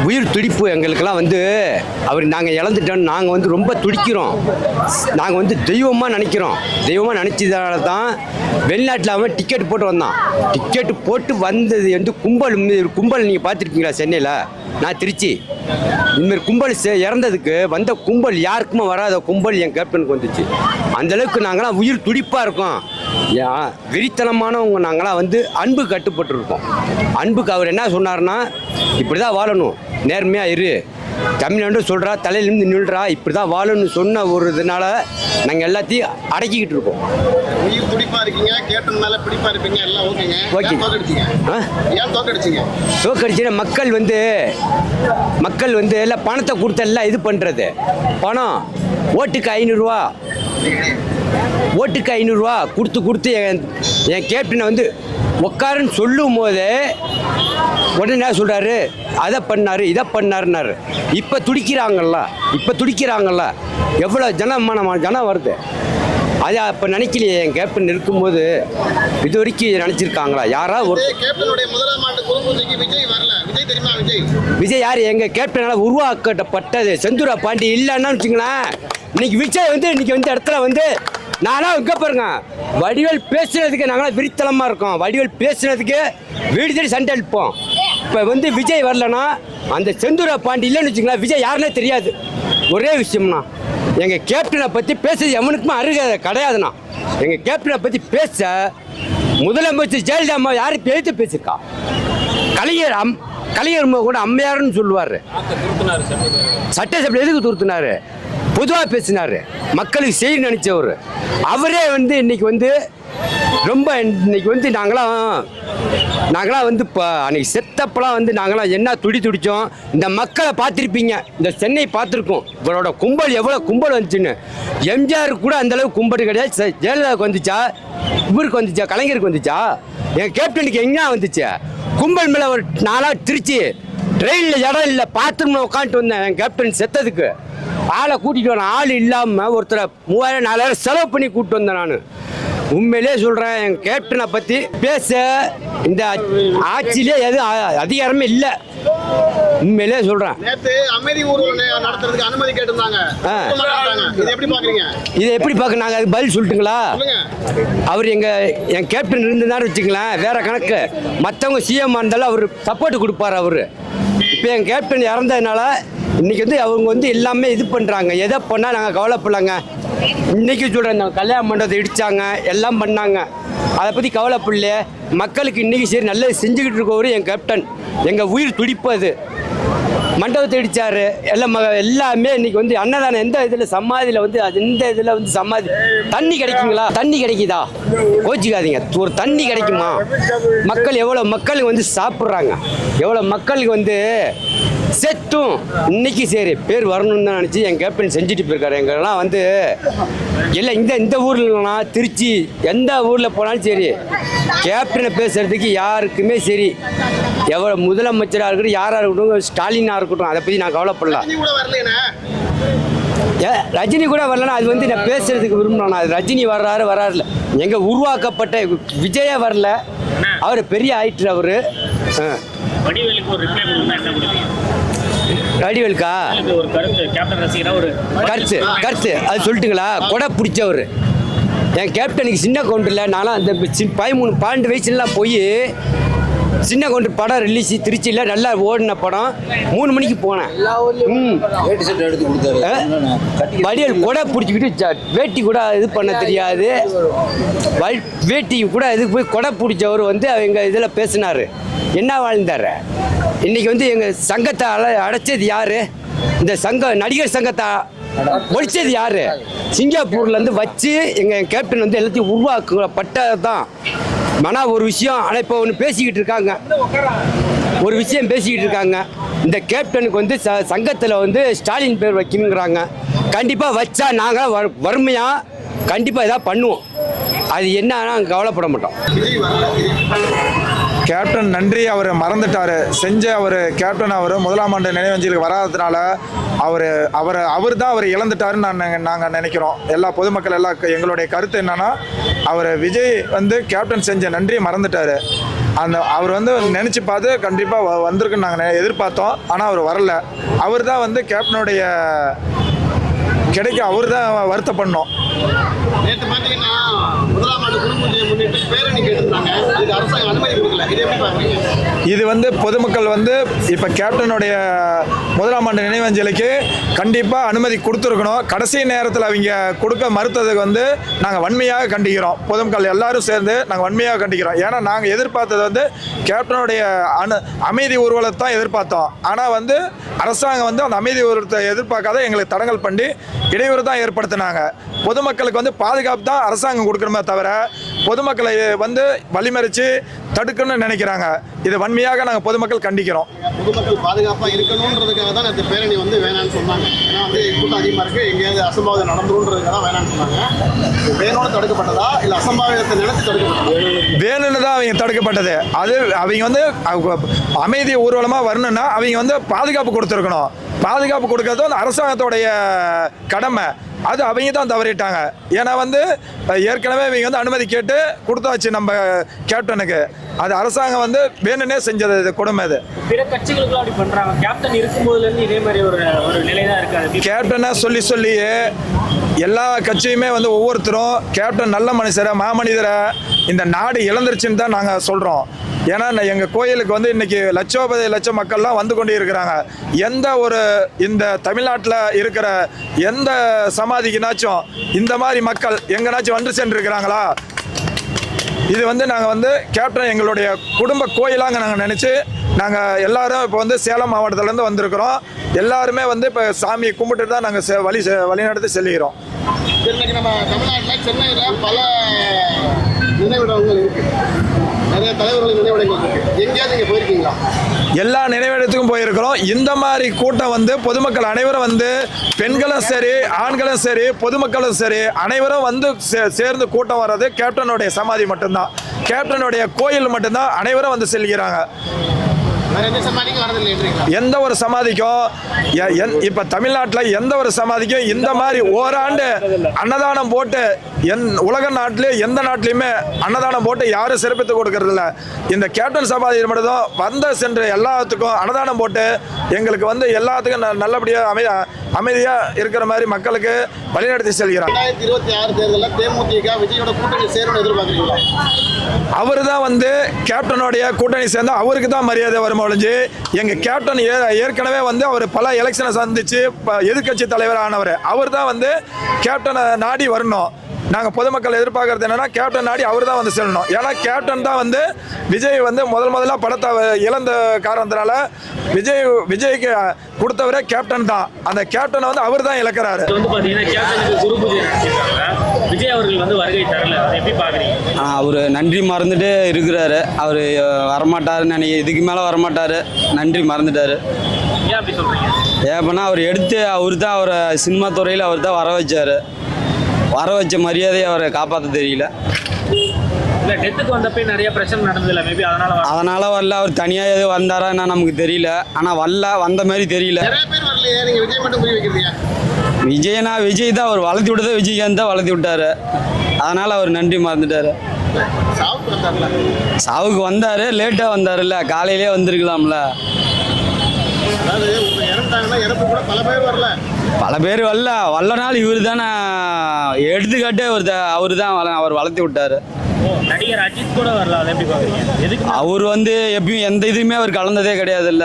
உயிர் துடிப்பு எங்களுக்கெல்லாம் வந்து அவர் நாங்கள் இழந்துட்டோம். நாங்கள் வந்து ரொம்ப துடிக்கிறோம். நாங்கள் வந்து தெய்வமாக நினைக்கிறோம். தெய்வமாக நினச்சதால தான் வெளிநாட்டில் அவன் டிக்கெட் போட்டு வந்தான். டிக்கெட்டு போட்டு வந்தது வந்து கும்பல் நீங்கள் பார்த்துருக்கீங்களா சென்னையில்? நான் திருச்சி. இந்தமாரி கும்பல் இறந்ததுக்கு வந்த கும்பல் யாருக்குமே வராத கும்பல் என் கேப்டனுக்கு வந்துச்சு. அந்தளவுக்கு நாங்களாம் உயிர் துடிப்பாக இருக்கோம். வெறித்தனமானவங்க நாங்களாம் வந்து அன்பு கட்டுப்பட்டுருக்கோம். அன்புக்கு அவர் என்ன சொன்னார்னா, இப்படி தான் வாழணும், நேர்மையாக இரு, தமிழ்நாடு சொல்கிறா தலையிலேருந்து நில்றா, இப்படி தான் வாழணும்னு சொன்ன ஒரு இதனால நாங்கள் எல்லாத்தையும் அடக்கிக்கிட்டு இருக்கோம். உயிர் துடிப்பாக இருக்கீங்க, கேப்டன் மேலே பிடிப்பாக இருப்பீங்க, எல்லாம் ஓகேங்க. ஓகே, ஏன் தோக்கடிச்சிங்க? தோக்கடிச்சுன்னா மக்கள் வந்து எல்லாம் பணத்தை கொடுத்து எல்லாம் இது பண்ணுறது. பணம் ஓட்டுக்கு 500 ரூபா கொடுத்து என் கேப்டனை வந்து உட்காருன்னு சொல்லும் போதே உடனே என்ன சொல்கிறாரு, அதை பண்ணார் இதை பண்ணாருன்னாரு. இப்போ துடிக்கிறாங்கல்ல எவ்வளோ ஜனம் வருது. அது அப்போ நினைக்கலையே. என் கேப்டன் இருக்கும்போது இது வரைக்கும் நினச்சிருக்காங்களா யாராவது ஒரு? கேப்டனுடைய முதலாம் ஆண்டு குறும்புக்கு விஜய் வரல. விஜய் தெரியுமா? விஜய் யார்? எங்கள் கேப்டனால் உருவாக்கப்பட்டது செந்தூரா பாண்டி. இல்லைன்னா வச்சுங்களேன், இன்னைக்கு விஜய் வந்து இன்னைக்கு வந்து இடத்துல வந்து நானும் இங்கே பாருங்க, வடிவேல் பேசுனதுக்கு நாங்களாம் விரித்தலமாக இருக்கோம். வடிவேல் பேசுனதுக்கு வீடு தேடி சண்டை அடிப்போம். இப்போ வந்து விஜய் வரலன்னா அந்த செந்தூரா பாண்டி இல்லைன்னு வச்சுங்களேன், விஜய் யாருன்னே தெரியாது. ஒரே விஷயம்னா, எங்கள் கேப்டனை பற்றி பேசுறது எவனுக்குமே அருகதை கிடையாதுண்ணா. எங்கள் கேப்டனை பற்றி பேச முதலமைச்சர் ஜெயலலிதா அம்மா யாரும் எழுத்து பேசியிருக்கா? கலைஞர் கூட அம்மையாருன்னு சொல்லுவார். சட்டசபையில் எதுக்கு துருத்துனாரு? பொதுவாக பேசினார், மக்களுக்கு செய்ய நினைச்சவர். அவரே வந்து இன்னைக்கு வந்து ரொம்ப இன்னைக்கு வந்து நாங்களாம் வந்து இப்போ அன்னைக்கு செத்தப்பெல்லாம் வந்து நாங்களாம் என்ன துடித்தோம். இந்த மக்களை பார்த்துருப்பீங்க, இந்த சென்னை பார்த்துருக்கோம். இவரோட கும்பல் எவ்வளோ கும்பல் வந்துச்சுன்னு. எம்ஜிஆருக்கு கூட அந்தளவுக்கு கும்பல் கிடையாது. ஜெயலலிதாவுக்கு வந்துச்சா? இவருக்கு வந்துச்சா? கலைஞருக்கு வந்துச்சா? என் கேப்டனுக்கு எங்கே வந்துச்சு கும்பல் மேலே? ஒரு நாளாக திருச்சி ட்ரெயினில் இடம் இல்லை, பாத்ரூமில் உட்காந்துட்டு வந்தேன். என் கேப்டன் செத்ததுக்கு ஆளை கூட்டிகிட்டு வரேன். ஆள் இல்லாமல் ஒருத்தரை 3000-4000 செலவு பண்ணி கூப்பிட்டு வந்தேன். நான் உண்மையிலே சொல்கிறேன், என் கேப்டனை பற்றி பேச இந்த ஆட்சியிலே எதுவும் அதிகாரமே இல்லை. உண்மையிலே சொல்கிறேன். நேற்று அமைதி ஊர்வலம் நடத்துறதுக்கு அனுமதி கேட்டிருந்தாங்க. இதை எப்படி பார்க்க நாங்கள் அதுக்கு பதில் சொல்லட்டுங்களா? அவர் என் கேப்டன் இருந்ததுனால வச்சுங்களேன், வேற கணக்கு. மற்றவங்க சிஎம் இருந்தாலும் அவர் சப்போர்ட் கொடுப்பார். அவர் இப்போ என் கேப்டன் இறந்ததுனால இன்னைக்கு வந்து அவங்க வந்து எல்லாமே இது பண்ணுறாங்க. எதை பண்ணால் நாங்கள் கவலைப்படலாங்க. இன்றைக்கி சொல்கிறேன், கல்யாண மண்டபத்தை இடித்தாங்க, எல்லாம் பண்ணாங்க. அதை பற்றி கவலைப்படல. மக்களுக்கு இன்றைக்கி சரி நல்லது செஞ்சுக்கிட்டு இருக்கவர் என் கேப்டன். எங்கள் உயிர் துடிப்பு அது. மண்டபத்தை இடித்தார், எல்லாமே இன்றைக்கி வந்து அன்னதானம் எந்த இதில் சமாதியில் வந்து இந்த இதில் வந்து சமாதி தண்ணி கிடைக்குங்களா? தண்ணி கிடைக்குதா? கோச்சிக்காதீங்க. ஒரு தண்ணி கிடைக்குமா? மக்கள் எவ்வளோ மக்களுக்கு வந்து சாப்பிட்றாங்க, எவ்வளோ மக்களுக்கு வந்து செத்தும் இன்னைக்கு சரி பேர் வரணும்னு தான் நினச்சி என் கேப்டன் செஞ்சுட்டு போயிருக்காரு. எங்கெல்லாம் வந்து இல்லை இந்த ஊர்லனா திருச்சி எந்த ஊரில் போனாலும் சரி கேப்டனை பேசுகிறதுக்கு யாருக்குமே சரி, எவ்வளோ முதலமைச்சராக இருக்கட்டும், யாராக இருக்கட்டும், ஸ்டாலினாக இருக்கட்டும், அதை பற்றி நான் கவலைப்படல. ரஜினி கூட வரலன்னா அது வந்து நான் பேசுறதுக்கு விரும்பணும். அது ரஜினி வராருல, எங்கள் உருவாக்கப்பட்ட விஜயே வரல. அவர் பெரிய ஆயிற்று. அவர் வடிவேலுக்கா கருத்து அது சொல்லிட்டுங்களா? கொடை பிடிச்சவர் என் கேப்டனுக்கு சின்ன கவுண்டரில். நானும் அந்த 13-12 வயசுலாம் போய் சின்ன கவுண்டர் படம் ரிலீஸ் திருச்சியில் நல்லா ஓடின படம் 3 மணிக்கு போனேன். வடிவேல் கொடை பிடிச்சிக்கிட்டு வேட்டி கூட இது பண்ண தெரியாது. வேட்டி கூட இதுக்கு போய் கொடை பிடிச்சவர் வந்து எங்கள் இதில் பேசினார். என்ன வாழ்ந்தார்? இன்றைக்கி வந்து எங்கள் சங்கத்தை அடைச்சது யார்? இந்த நடிகர் சங்கத்தை ஒழிச்சது யார்? சிங்கப்பூர்லேருந்து வச்சு எங்கள் கேப்டன் வந்து எல்லாத்தையும் உருவாக்கப்பட்டது தான். ஆனால் ஒரு விஷயம், ஆனால் இப்போ ஒன்று பேசிக்கிட்டு இருக்காங்க, இந்த கேப்டனுக்கு வந்து சங்கத்தில் வந்து ஸ்டாலின் பேர் வைக்கணுங்கிறாங்க. கண்டிப்பாக வச்சா நாங்கள் வறுமையாக கண்டிப்பாக இதாக பண்ணுவோம். அது என்னன்னா கவலைப்பட மாட்டோம். கேப்டன் நன்றி, அவர் மறந்துட்டார். அவர் கேப்டன் அவர் முதலாம் ஆண்டு நினைவஞ்சலுக்கு வராததுனால அவர் தான் அவர் இழந்துட்டாருன்னு நாங்கள் நினைக்கிறோம். எல்லா பொதுமக்கள் எல்லாம் எங்களுடைய கருத்து என்னன்னா, அவர் விஜய் வந்து கேப்டன் செஞ்ச நன்றியை மறந்துட்டார். அவர் வந்து நினச்சி பார்த்து கண்டிப்பாக வந்திருக்குன்னு நாங்கள் எதிர்பார்த்தோம். ஆனால் அவர் வரல. அவர் தான் வந்து கேப்டனுடைய கிடைக்க அவர் தான் வருத்தப்படணும். நேற்று பார்த்தீங்கன்னா முதலாம் ஆண்டு குரு பூஜையை முன்னிட்டு பேரணி கேட்டிருந்தாங்க. இதுக்கு அரசாங்கம் அனுமதி கொடுக்கல. இதை எப்படி பார்க்குறீங்க? இது வந்து பொதுமக்கள் வந்து இப்போ கேப்டனுடைய முதலாம் ஆண்டு நினைவஞ்சலிக்கு கண்டிப்பாக அனுமதி கொடுத்துருக்கணும். கடைசி நேரத்தில் அவங்க கொடுக்க மறுத்ததுக்கு வந்து நாங்கள் வன்மையாக கண்டிக்கிறோம். பொதுமக்கள் எல்லாரும் சேர்ந்து நாங்கள் வன்மையாக கண்டிக்கிறோம். ஏன்னா நாங்கள் எதிர்பார்த்தது வந்து கேப்டனுடைய அமைதி ஊர்வலத்தை தான் எதிர்பார்த்தோம். ஆனால் வந்து அரசாங்கம் வந்து அந்த அமைதி ஊர்வலத்தை எதிர்பார்க்காத எங்களுக்கு தடங்கல் பண்ணி இடையூறு தான் ஏற்படுத்தினாங்க. பொதுமக்களுக்கு வந்து பாதுகாப்பு தான் அரசாங்கம் கொடுக்கணுமே தவிர பொதுமக்களை வந்து வழிமறித்து தடுக்கணும்னு நினைக்கிறாங்க. இது வன்மையாக நாங்கள் பொதுமக்கள் கண்டிக்கிறோம். பொதுமக்கள் பாதுகாப்பாக இருக்கணுன்றதுக்காக தான் இந்த பேரணி வந்து வேணான்னு சொன்னாங்க. ஏன்னா வந்து கூட்டம் அதிகமாக இருக்குது, எங்கேயாவது அசம்பாவிதம் நடந்துருன்றதுக்காக தான் வேணான்னு சொன்னாங்க. வேணும்னு தடுக்கப்பட்டதா இல்லை அசம்பாவிதத்தை நினைச்சு தடுக்கப்பட்டதா? வேணும்னு தான் அவங்க தடுக்கப்பட்டது. அது அவங்க வந்து அமைதி ஊர்வலமாக வரணும்னா அவங்க வந்து பாதுகாப்பு கொடுத்துருக்கணும். பாதுகாப்பு கொடுக்கறது வந்து அரசாங்கத்தோடைய கடமை. அது அவங்க தான் தவறிட்டாங்க. ஏன்னா வந்து ஏற்கனவே இவங்க வந்து அனுமதி கேட்டு கொடுத்தாச்சு நம்ம கேப்டனுக்கு. அது அரசாங்கம் வந்து வேணும்னே செஞ்சது. இது கொடுமை. இது பிற கட்சிகளுக்குலாம் அப்படி பண்றாங்க. கேப்டன் இருக்கும்போதுலேருந்து இதே மாதிரி ஒரு நிலை தான் இருக்காது. கேப்டனை சொல்லியே எல்லா கட்சியுமே வந்து ஒவ்வொருத்தரும் கேப்டன் நல்ல மனுஷரை மாமனிதரை இந்த நாடு இழந்துருச்சுன்னு தான் நாங்கள் சொல்கிறோம். ஏன்னா எங்கள் கோயிலுக்கு வந்து இன்னைக்கு லட்சம் மக்கள்லாம் வந்து கொண்டு இருக்கிறாங்க. எந்த ஒரு இந்த தமிழ்நாட்டில் இருக்கிற எந்த சமாதிக்குனாச்சும் இந்த மாதிரி மக்கள் எங்கனாச்சும் வந்து சென்றிருக்கிறாங்களா? இது வந்து நாங்கள் வந்து கேப்டன் எங்களுடைய குடும்ப கோயிலாங்க நாங்கள் நினச்சி நாங்கள் எல்லாரும் இப்போ வந்து சேலம் மாவட்டத்திலேருந்து வந்திருக்கிறோம். எல்லாருமே வந்து இப்போ சாமியை கும்பிட்டு தான் நாங்கள் வழிநடத்தி செல்கிறோம். இன்னைக்கு நம்ம தமிழ்நாட்டில் சென்னையில் பல நினைவிடங்கள் இருக்கு, நிறைய தலைவர்கள் நினைவிடங்கள் இருக்கு. எங்கேயாவது நீங்கள் போயிருக்கீங்களா? எல்லா நினைவிடத்துக்கும் போயிருக்கிறோம். இந்த மாதிரி கூட்டம் வந்து பொதுமக்கள் அனைவரும் வந்து பெண்களும் சரி ஆண்களும் சரி பொதுமக்களும் சரி அனைவரும் வந்து சேர்ந்து கூட்டம் வர்றது கேப்டனுடைய சமாதி மட்டும்தான். கேப்டனுடைய கோயில் மட்டும்தான் அனைவரும் வந்து செல்கிறாங்க. எந்த ஒரு சமாதிக்கும் இப்ப தமிழ்நாட்டில் எந்த ஒரு சமாதிக்கும் இந்த மாதிரி ஓராண்டு அன்னதானம் போட்டு உலக நாட்டிலே எந்த நாட்டிலையுமே அன்னதானம் போட்டு யாரும் சிறப்பித்து கொடுக்கறது இல்லை. இந்த கேப்டன் சமாதி மட்டும்தான் வந்த சென்று எல்லாத்துக்கும் அன்னதானம் போட்டு எங்களுக்கு வந்து எல்லாத்துக்கும் நல்லபடியாக அமைதியாக இருக்கிற மாதிரி மக்களுக்கு வழிநடத்தி செல்கிறார். 2026 தேர்தலில் தேமுதிக விஜயோட கூட்டணி சேரணும்னு எதிர்பார்க்குறீங்களா? அவர் தான் வந்து கேப்டனுடைய கூட்டணி சேர்ந்து அவருக்கு தான் மரியாதை வரும் ஒழிஞ்சு எங்கள் கேப்டன் ஏற்கனவே வந்து அவர் பல எலெக்ஷனை சந்திச்சு எதிர்கட்சி தலைவர் ஆனவர். அவர் தான் வந்து கேப்டனை நாடி வரணும். நாங்கள் பொதுமக்கள் எதிர்பார்க்கறது என்னன்னா கேப்டன் நாடி அவர் தான் வந்து செல்லணும். ஏன்னா கேப்டன் தான் வந்து விஜய் வந்து முதல்ல படத்தை இழந்த காரணத்தினால விஜய்க்கு கொடுத்தவரே கேப்டன் தான். அந்த கேப்டனை வந்து அவர் தான் இழக்கிறாரு. விஜய் அவர்கள் வந்து வருகை தரல, அதை எப்படி பாக்குறீங்க? அவர் நன்றி மறந்துட்டு இருக்கிறாரு. அவர் வரமாட்டாருன்னு நினைக்க, இதுக்கு மேலே வரமாட்டார். நன்றி மறந்துட்டாரு. ஏன் அப்படி சொல்றீங்க? ஏன்னா அவர் எடுத்து அவர் தான் அவரை சினிமா துறையில் அவர் தான் வர வச்ச மரியாதையை அவரை காப்பாற்ற தெரியல. இல்லை, டெத்துக்கு வந்தப்போ நிறைய பிரச்சனை நடந்ததில்ல, மேபி அதனால வரல. அவர் தனியாக எதுவும் வந்தாரா என்ன நமக்கு தெரியல. ஆனால் வந்த மாதிரி தெரியல. நிறைய பேர் வரலையே, நீங்கள் விஜய் மட்டும் புரிய வைக்கிறீங்க. விஜய் தான் அவர் வளர்த்தி விட்டதை விஜயகாந்த் தான் வளர்த்தி விட்டாரு. அதனால் அவர் நன்றி மறந்துட்டார். சாவுக்கு வந்தார், லேட்டாக வந்தார்ல, காலையிலே வந்திருக்கலாம்ல. பல பேர் வரலனாலும் இவர் தானே எடுத்துக்காட்டு. அவர் தான் அவர் வளர்த்தி விட்டாரு. நடிகர் அஜித் கூட வரல, அதை எப்படி பாக்குறீங்க? அவர் வந்து எப்பயும் எந்த இதுவுமே அவர் கலந்ததே கிடையாது.